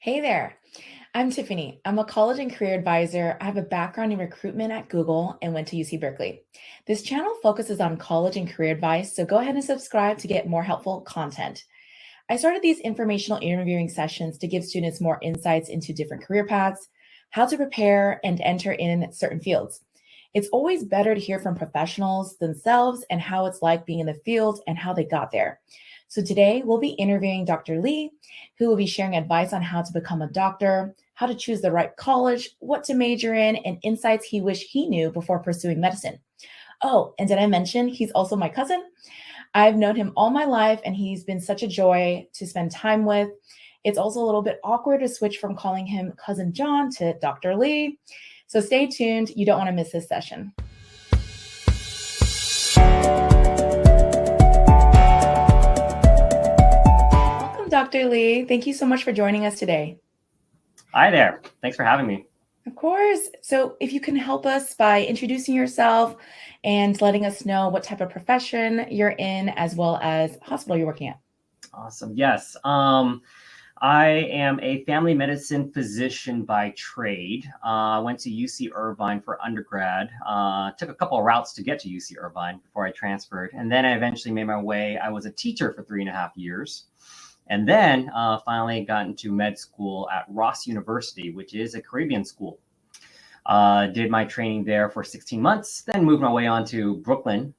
Hey there. I'm Tiffany. I'm a college and career advisor. I have a background in recruitment at Google and went to UC Berkeley. This channel focuses on college and career advice, so go ahead and subscribe to get more helpful content. I started these informational interviewing sessions to give students more insights into different career paths, how to prepare and enter in certain fields. It's always better to hear from professionals themselves and how it's like being in the field and how they got there. So today we'll be interviewing Dr. Lee, who will be sharing advice on how to become a doctor, how to choose the right college, what to major in, and insights he wished he knew before pursuing medicine. Oh, and did I mention he's also my cousin? I've known him all my life, and he's been such a joy to spend time with. It's also a little bit awkward to switch from calling him Cousin John to Dr. Lee. So stay tuned. You don't want to miss this session. Welcome, Dr. Lee. Thank you so much for joining us today. Hi there. Thanks for having me. Of course. So if you can help us by introducing yourself and letting us know what type of profession you're in, as well as hospital you're working at. Awesome. Yes. I am a family medicine physician by trade. I went to UC Irvine for undergrad. Took a couple of routes to get to UC Irvine before I transferred. And then I eventually made my way. I was a teacher for 3.5 years. And then finally got into med school at Ross University, which is a Caribbean school. Did my training there for 16 months, then moved my way on to Brooklyn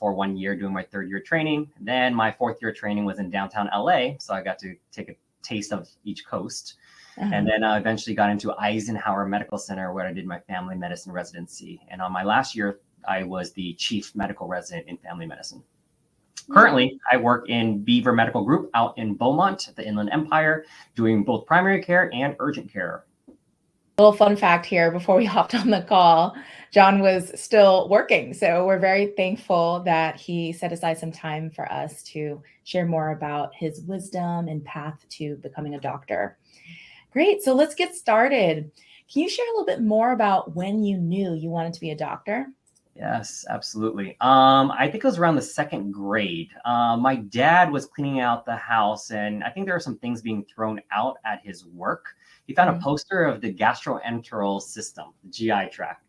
for 1 year, doing my 3rd year training. Then my 4th year training was in downtown LA, so I got to take a taste of each coast. And then I eventually got into Eisenhower Medical Center, where I did my family medicine residency. And on my last year, I was the chief medical resident in family medicine. Currently, I work in Beaver Medical Group out in Beaumont, the Inland Empire, doing both primary care and urgent care. Little fun fact here before we hopped on the call, John was still working. So we're very thankful that he set aside some time for us to share more about his wisdom and path to becoming a doctor. Great. So let's get started. Can you share a little bit more about when you knew you wanted to be a doctor? Yes, absolutely. I think it was around the 2nd grade. My dad was cleaning out the house, and I think there were some things being thrown out at his work. He found a poster of the gastroenteral system, the GI tract.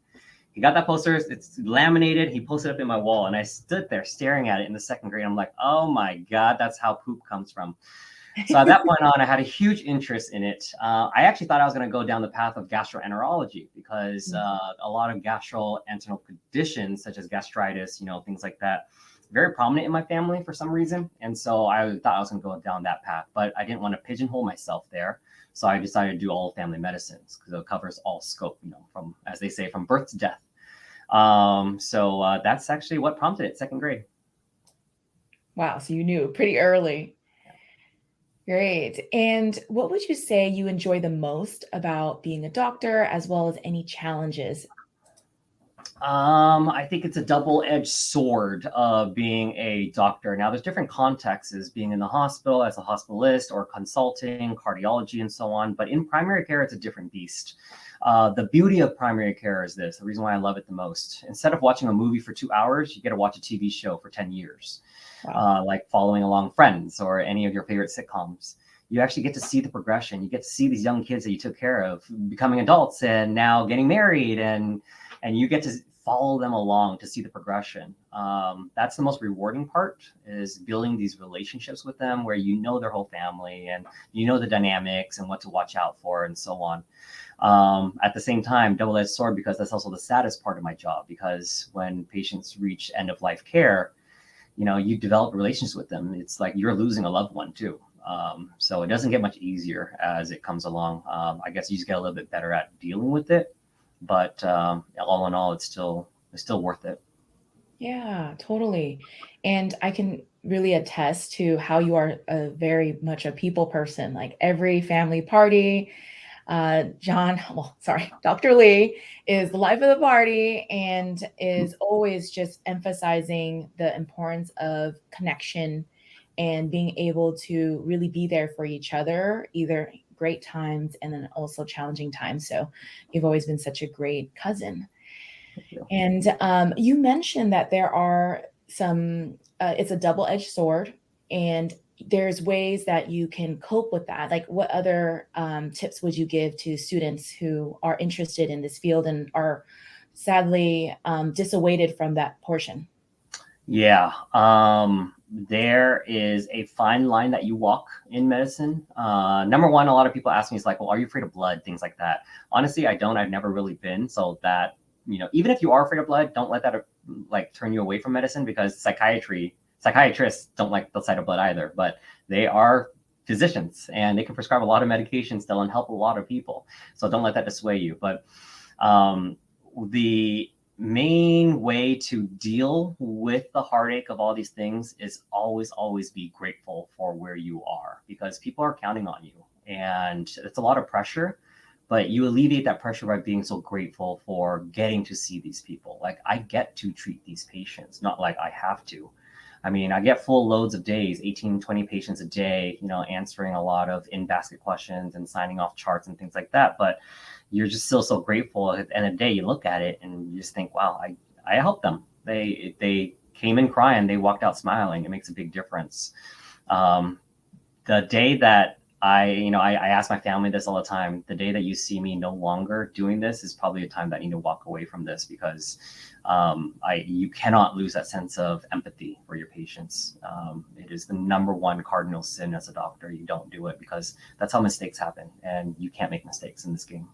He got that poster, it's laminated, he posted it up in my wall, and I stood there staring at it in the 2nd grade. I'm like, oh my God, that's how poop comes from. So at that point on, I had a huge interest in it. I actually thought I was going to go down the path of gastroenterology because a lot of gastrointestinal conditions, such as gastritis, things like that, very prominent in my family for some reason. And so I thought I was going to go down that path, but I didn't want to pigeonhole myself there. So I decided to do all family medicines because it covers all scope, from, as they say, from birth to death. So that's actually what prompted it, 2nd grade. Wow. So you knew pretty early. Great. And what would you say you enjoy the most about being a doctor, as well as any challenges? I think it's a double-edged sword of being a doctor. Now, there's different contexts, being in the hospital as a hospitalist or consulting, cardiology, and so on. But in primary care, it's a different beast. The beauty of primary care is this, the reason why I love it the most. Instead of watching a movie for 2 hours, you get to watch a TV show for 10 years. Wow. Like following along Friends or any of your favorite sitcoms. You actually get to see the progression. You get to see these young kids that you took care of becoming adults and now getting married, and you get to follow them along to see the progression. That's the most rewarding part, is building these relationships with them where you know their whole family and you know the dynamics and what to watch out for and so on. At the same time, double-edged sword, because that's also the saddest part of my job, because when patients reach end of life care, you develop relationships with them. It's like you're losing a loved one too. So it doesn't get much easier as it comes along. I guess you just get a little bit better at dealing with it, but all in all, it's still worth it. Yeah, totally. And I can really attest to how you are very much a people person. Like every family party, Dr. Lee is the life of the party and is always just emphasizing the importance of connection and being able to really be there for each other, either great times and then also challenging times. So you've always been such a great cousin. And you mentioned that there are some, it's a double-edged sword, and there's ways that you can cope with that. Like, what other tips would you give to students who are interested in this field and are sadly dissuaded from that portion? Yeah. There is a fine line that you walk in medicine. Number one, a lot of people ask me, it's like, well, are you afraid of blood? Things like that. Honestly, I don't. I've never really been. So that, even if you are afraid of blood, don't let that like turn you away from medicine, because psychiatrists don't like the sight of blood either, but they are physicians and they can prescribe a lot of medications still and help a lot of people. So don't let that dissuade you. But the main way to deal with the heartache of all these things is always be grateful for where you are, because people are counting on you and it's a lot of pressure, but you alleviate that pressure by being so grateful for getting to see these people. Like, I get to treat these patients, not like I have to. I mean, I get full loads of days, 18, 20 patients a day, answering a lot of in-basket questions and signing off charts and things like that. But you're just still so grateful. At the end of the day, you look at it and you just think, wow, I helped them. They came in crying, they walked out smiling. It makes a big difference. The day that I ask my family this all the time, the day that you see me no longer doing this is probably a time that I need to walk away from this, because you cannot lose that sense of empathy for your patients. It is the number one cardinal sin as a doctor. You don't do it, because that's how mistakes happen, and you can't make mistakes in this game.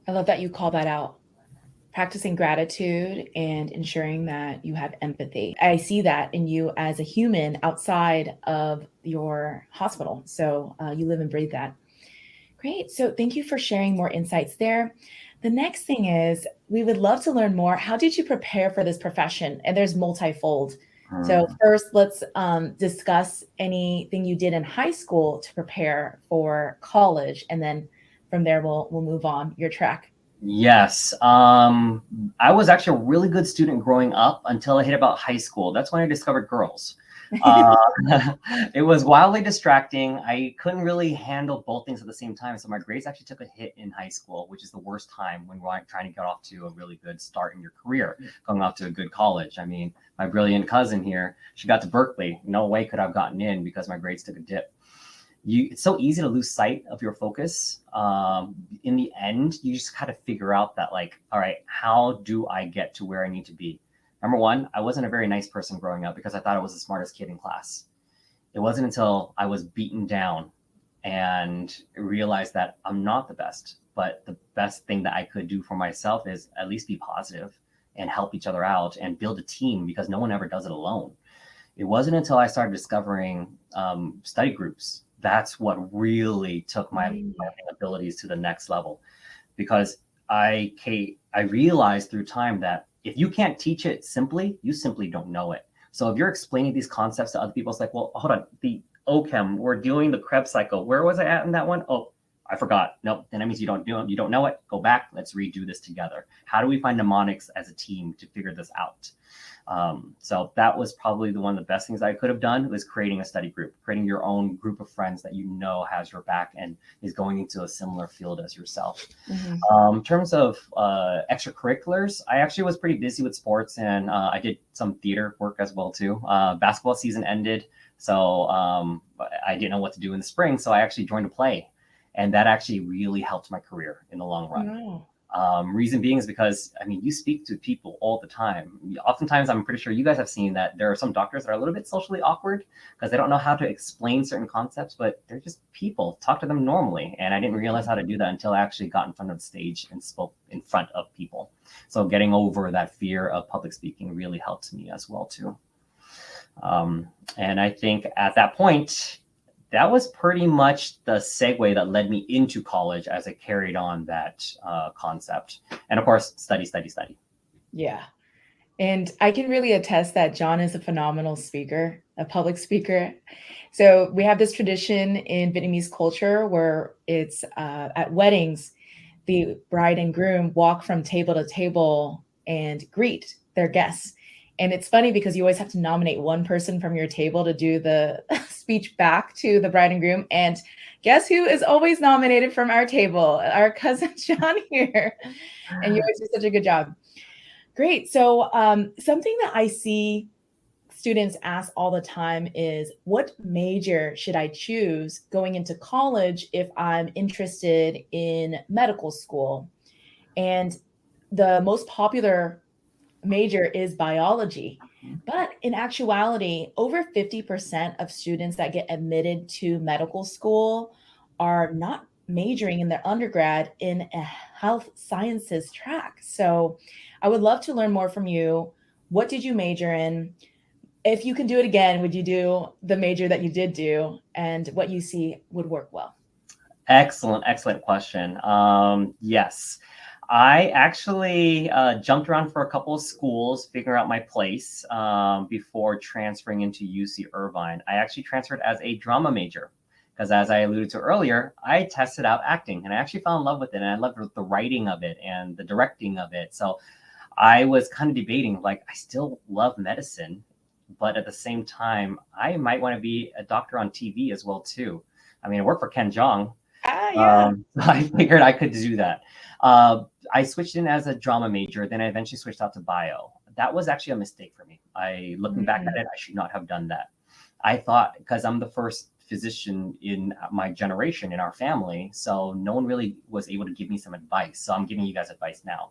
I love that you call that out. Practicing gratitude and ensuring that you have empathy. I see that in you as a human outside of your hospital. So you live and breathe that. Great. So thank you for sharing more insights there. The next thing is, we would love to learn more. How did you prepare for this profession? And there's multifold. So first, let's discuss anything you did in high school to prepare for college, and then from there we'll move on your track. Yes. I was actually a really good student growing up until I hit about high school. That's when I discovered girls. It was wildly distracting. I couldn't really handle both things at the same time. So my grades actually took a hit in high school, which is the worst time when we're trying to get off to a really good start in your career, going off to a good college. I mean, my brilliant cousin here, she got to Berkeley. No way could I have gotten in because my grades took a dip. It's so easy to lose sight of your focus. In the end, you just kind of figure out that, like, all right, how do I get to where I need to be? Number one, I wasn't a very nice person growing up because I thought I was the smartest kid in class. It wasn't until I was beaten down and realized that I'm not the best, but the best thing that I could do for myself is at least be positive and help each other out and build a team, because no one ever does it alone. It wasn't until I started discovering study groups. That's what really took my abilities to the next level, because I realized through time that if you can't teach it simply, you simply don't know it. So if you're explaining these concepts to other people, it's like, well, hold on, the OChem, we're doing the Krebs cycle. Where was I at in that one? Oh, I forgot. Nope. Then that means you don't do it. You don't know it. Go back. Let's redo this together. How do we find mnemonics as a team to figure this out? So that was probably one of the best things I could have done, was creating a study group, creating your own group of friends that you know has your back and is going into a similar field as yourself. In terms of extracurriculars, I actually was pretty busy with sports, and I did some theater work as well too. Basketball season ended, so I didn't know what to do in the spring, so I actually joined a play, and that actually really helped my career in the long run. Wow. Reason being is because, I mean, you speak to people all the time. Oftentimes, I'm pretty sure you guys have seen that there are some doctors that are a little bit socially awkward because they don't know how to explain certain concepts, but they're just people. Talk to them normally. And I didn't realize how to do that until I actually got in front of the stage and spoke in front of people. So getting over that fear of public speaking really helped me as well, too. And I think at that point, that was pretty much the segue that led me into college as I carried on that concept. And of course, study. Yeah. And I can really attest that John is a phenomenal speaker, a public speaker. So we have this tradition in Vietnamese culture where it's at weddings, the bride and groom walk from table to table and greet their guests. And it's funny because you always have to nominate one person from your table to do the speech back to the bride and groom. And guess who is always nominated from our table? Our cousin John here. And you always do such a good job. Great. So something that I see students ask all the time is, what major should I choose going into college if I'm interested in medical school? And the most popular major is biology. But in actuality, over 50% of students that get admitted to medical school are not majoring in their undergrad in a health sciences track. So I would love to learn more from you. What did you major in? If you can do it again, would you do the major that you did do, and what you see would work well? Excellent question. Yes, I actually jumped around for a couple of schools, figuring out my place before transferring into UC Irvine. I actually transferred as a drama major because, as I alluded to earlier, I tested out acting and I actually fell in love with it. And I loved the writing of it and the directing of it. So I was kind of debating, like, I still love medicine, but at the same time, I might want to be a doctor on TV as well, too. I mean, I work for Ken Jeong. Ah, yeah. I figured I could do that. I switched in as a drama major, then I eventually switched out to bio. That was actually a mistake for me. Looking back at it, I should not have done that. I thought, because I'm the first physician in my generation in our family, so no one really was able to give me some advice. So I'm giving you guys advice now.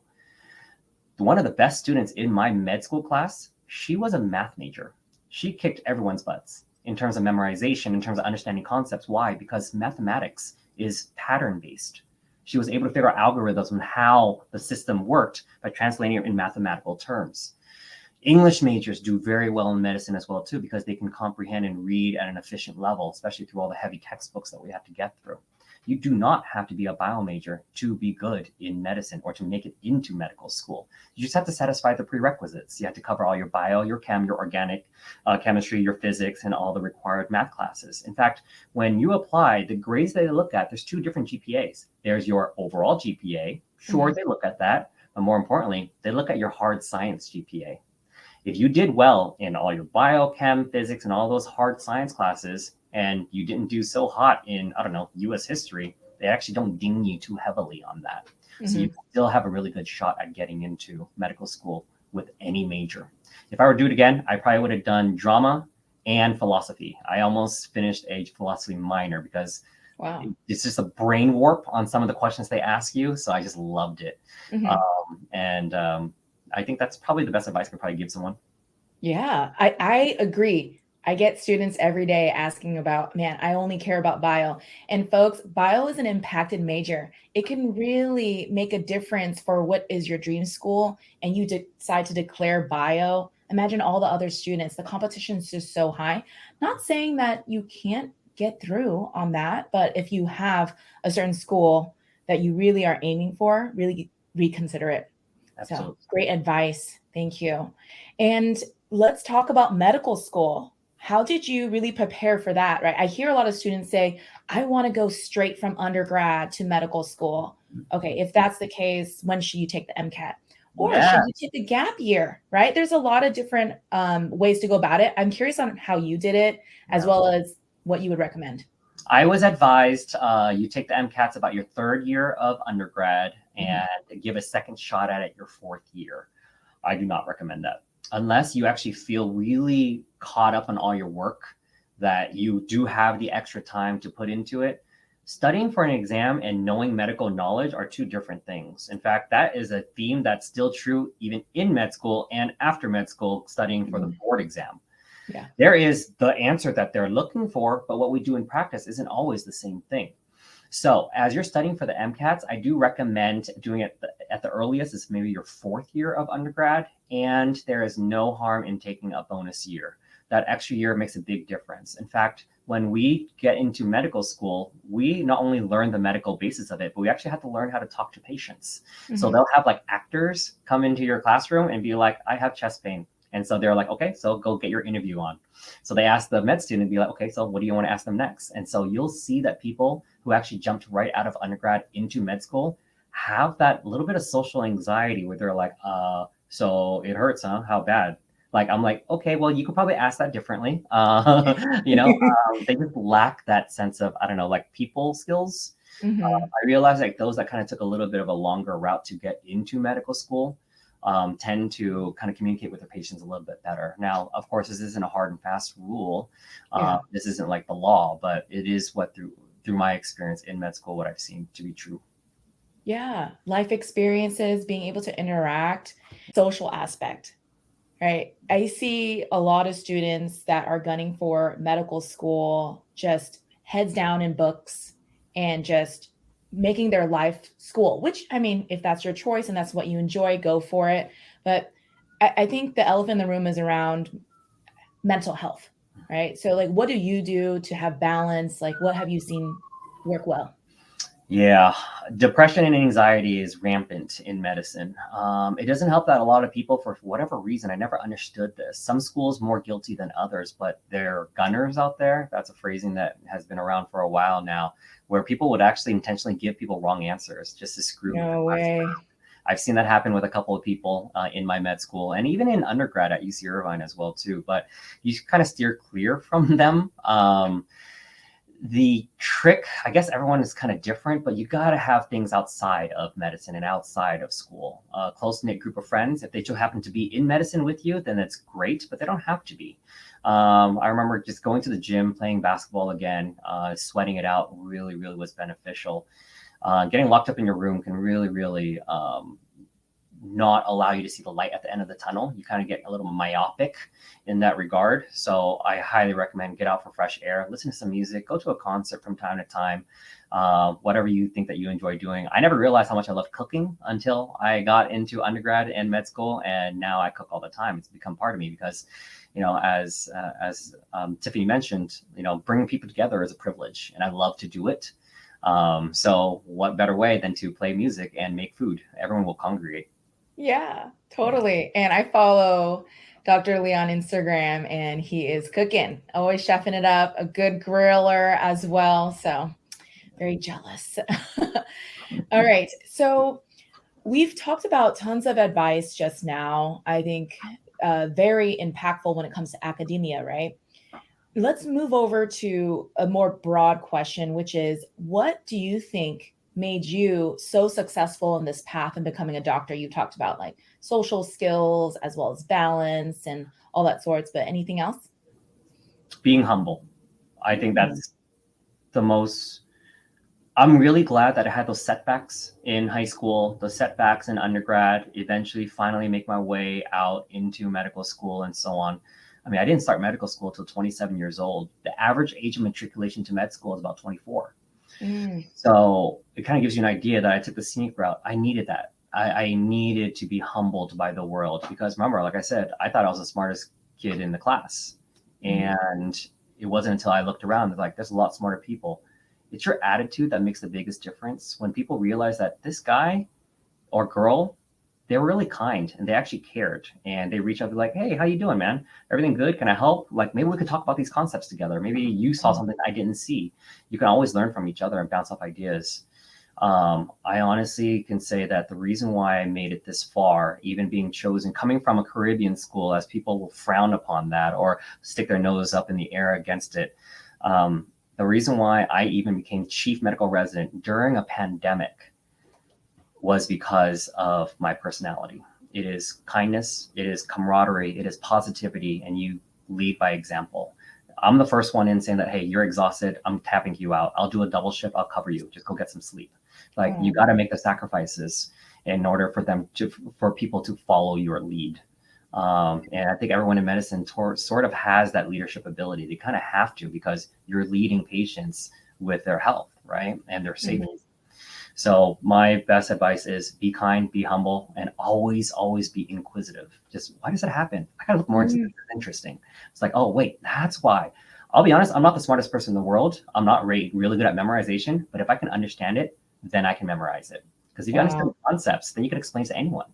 One of the best students in my med school class, she was a math major. She kicked everyone's butts in terms of memorization, in terms of understanding concepts. Why? Because mathematics is pattern based. She was able to figure out algorithms and how the system worked by translating it in mathematical terms. English majors do very well in medicine as well, too, because they can comprehend and read at an efficient level, especially through all the heavy textbooks that we have to get through. You do not have to be a bio major to be good in medicine or to make it into medical school. You just have to satisfy the prerequisites. You have to cover all your bio, your chem, your organic chemistry, your physics, and all the required math classes. In fact, when you apply, the grades they look at, there's two different GPAs. There's your overall GPA. Sure, they look at that. But more importantly, they look at your hard science GPA. If you did well in all your biochem, physics, and all those hard science classes, and you didn't do so hot in, I don't know, US history, they actually don't ding you too heavily on that. So you still have a really good shot at getting into medical school with any major. If I were to do it again, I probably would have done drama and philosophy. I almost finished a philosophy minor because it's just a brain warp on some of the questions they ask you. So I just loved it. I think that's probably the best advice I could probably give someone. Yeah, I agree. I get students every day asking about, man, I only care about bio. And folks, bio is an impacted major. It can really make a difference for what is your dream school, and you decide to declare bio. Imagine all the other students. The competition is just so high. Not saying that you can't get through on that, but if you have a certain school that you really are aiming for, really reconsider it. Absolutely. So great advice. Thank you. And let's talk about medical school. How did you really prepare for that, right? I hear a lot of students say, I want to go straight from undergrad to medical school. Okay, if that's the case, when should you take the MCAT? Or should you take a gap year, right? There's a lot of different ways to go about it. I'm curious on how you did it, as well as what you would recommend. I was advised you take the MCATs about your third year of undergrad and give a second shot at it your fourth year. I do not recommend that. Unless you actually feel really caught up on all your work, that you do have the extra time to put into it. Studying for an exam and knowing medical knowledge are two different things. In fact, that is a theme that's still true even in med school and after med school, studying for the board exam. Yeah. There is the answer that they're looking for, but what we do in practice isn't always the same thing. So as you're studying for the MCATs, I do recommend doing it at the earliest is maybe your fourth year of undergrad, and there is no harm in taking a bonus year. That extra year makes a big difference. In fact, when we get into medical school, we not only learn the medical basis of it, but we actually have to learn how to talk to patients. So they'll have like actors come into your classroom and be like, I have chest pain. And so they're like, okay, so go get your interview on. So they ask the med student, be like, okay, so what do you want to ask them next? And so you'll see that people who actually jumped right out of undergrad into med school have that little bit of social anxiety where they're like, so it hurts, huh? How bad? Like, I'm like, okay, well, you could probably ask that differently. They just lack that sense of, I don't know, like people skills. I realized like those that kind of took a little bit of a longer route to get into medical school, tend to kind of communicate with their patients a little bit better. Now, of course, this isn't a hard and fast rule. Yeah. This isn't like the law, but it is what through my experience in med school, what I've seen to be true. Yeah. Life experiences, being able to interact, social aspect, right? I see a lot of students that are gunning for medical school, just heads down in books and just making their life school, which, I mean, if that's your choice and that's what you enjoy, go for it. But I think the elephant in the room is around mental health, right? So, like, what do you do to have balance? Like, what have you seen work well? Yeah, depression and anxiety is rampant in medicine. It doesn't help that a lot of people, for whatever reason, I never understood this. Some schools more guilty than others, but they're gunners out there. That's a phrasing that has been around for a while now, where people would actually intentionally give people wrong answers just to screw with the No class. way. I've seen that happen with a couple of people in my med school and even in undergrad at UC Irvine as well too. But you kind of steer clear from them. The trick, I guess everyone is kind of different, but you got to have things outside of medicine and outside of school. A close-knit group of friends, if they just happen to be in medicine with you, then that's great, but they don't have to be. I remember just going to the gym, playing basketball again, sweating it out really, really was beneficial. Getting locked up in your room can really, really not allow you to see the light at the end of the tunnel. You kind of get a little myopic in that regard. So I highly recommend get out for fresh air, listen to some music, go to a concert from time to time, whatever you think that you enjoy doing. I never realized how much I loved cooking until I got into undergrad and med school, and now I cook all the time. It's become part of me because, as Tiffany mentioned, bringing people together is a privilege, and I love to do it. So what better way than to play music and make food? Everyone will congregate. Yeah, Yeah. totally. And I follow Dr. Lee on Instagram and he is cooking, always chefing it up, a good griller as well. So very jealous. All right. So we've talked about tons of advice just now. I think very impactful when it comes to academia, right? Let's move over to a more broad question, which is what do you think made you so successful in this path and becoming a doctor? You talked about like social skills as well as balance and all that sorts, but anything else? Being humble. I think Mm, that's the most. I'm really glad that I had those setbacks in high school, those setbacks in undergrad, eventually finally make my way out into medical school and so on. I mean, I didn't start medical school until 27 years old. The average age of matriculation to med school is about 24. mm, So it kind of gives you an idea that I took the scenic route. I needed that. I needed to be humbled by the world because remember, like I said, I thought I was the smartest kid in the class. mm. And it wasn't until I looked around, like, there's a lot smarter people. It's your attitude that makes the biggest difference. When people realize that this guy or girl, they were really kind and they actually cared and they reach out to be like, hey, how you doing, man? Everything good? Can I help? Like, maybe we could talk about these concepts together. Maybe you saw something I didn't see. You can always learn from each other and bounce off ideas. I honestly can say that the reason why I made it this far, even being chosen, coming from a Caribbean school, as people will frown upon that or stick their nose up in the air against it. The reason why I even became chief medical resident during a pandemic was because of my personality. It is kindness, it is camaraderie, it is positivity, and you lead by example. I'm the first one in saying that, hey, you're exhausted. I'm tapping you out. I'll do a double shift. I'll cover you. Just go get some sleep. Like, you Oh, got to make the sacrifices in order for people to follow your lead. And I think everyone in medicine sort of has that leadership ability. They kind of have to because you're leading patients with their health, right? And their mhm. safety. So my best advice is be kind, be humble, and always, always be inquisitive. Just why does it happen? I gotta look more into this. Mm, It's interesting. It's like, oh wait, that's why. I'll be honest, I'm not the smartest person in the world. I'm not really good at memorization, but if I can understand it, then I can memorize it. Because if you understand wow. the concepts, then you can explain to anyone.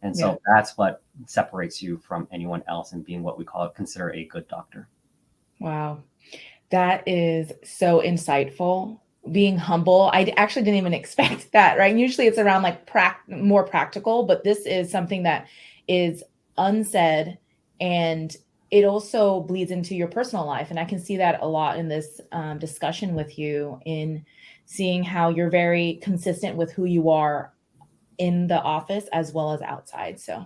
And Yeah. so that's what separates you from anyone else and being what we consider a good doctor. Wow. That is so insightful. Being humble. Actually didn't even expect that, right? Usually it's around like more practical, but this is something that is unsaid and it also bleeds into your personal life. And I can see that a lot in this discussion with you in seeing how you're very consistent with who you are in the office as well as outside. So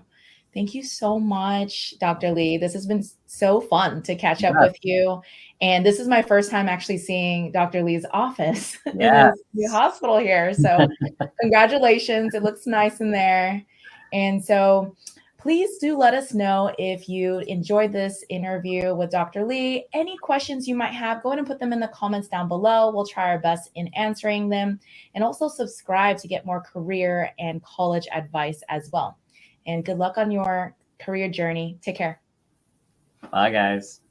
thank you so much, Dr. Lee. This has been so fun to catch up Yes. with you. And this is my first time actually seeing Dr. Lee's office in Yes. his new hospital here. So congratulations. It looks nice in there. And so please do let us know if you enjoyed this interview with Dr. Lee. Any questions you might have, go ahead and put them in the comments down below. We'll try our best in answering them. And also subscribe to get more career and college advice as well. And good luck on your career journey. Take care. Bye, guys.